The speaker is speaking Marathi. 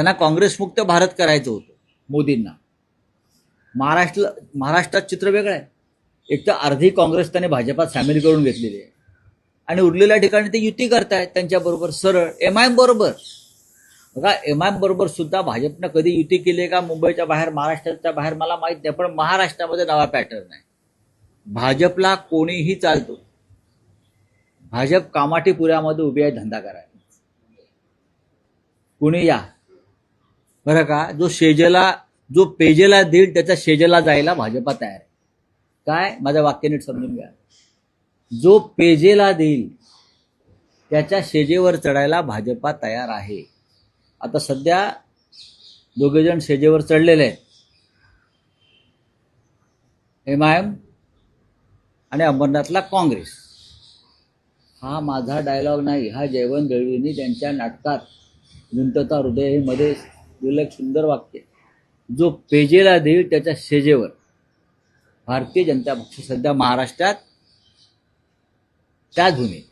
त्यांना काँग्रेसमुक्त भारत करायचं होतं मोदींना. महाराष्ट्रात चित्र वेगळं आहे. एक तर अर्धी काँग्रेस त्याने भाजपात सामील करून घेतलेली आहे आणि उरलेल्या ठिकाणी ते युती करतायत त्यांच्याबरोबर सरळ MIM बरोबर. बघा MIM बरोबर सुद्धा भाजपनं कधी युती केली आहे का मुंबईच्या बाहेर महाराष्ट्राच्या बाहेर मला माहित नाही, पण महाराष्ट्रामध्ये नवा पॅटर्न आहे. भाजपला कोणीही चालतो. भाजप कामाठीपुऱ्यामध्ये उभी आहे धंदा करायला. कुणी या बरं का, जो पेजेला देईल त्याच्या शेजेला जायला भाजपा तयार आहे. काय, माझं वाक्य नीट समजून घ्या. जो पेजेला देईल त्याच्या शेजेवर चढायला भाजपा तयार आहे. आता सध्या दोघे जण शेजेवर चढलेले आहेत, MIM आणि अंबरनाथला काँग्रेस. हा माझा डायलॉग नाही, हा जयवंत दळवींनी त्यांच्या नाटकात गुंतता हृदय हे मध्ये दिलं एक सुंदर वाक्य. जो पेजेला देईल त्याच्या शेजेवर. भारतीय जनता पक्ष सध्या महाराष्ट्रात त्याच भूमीत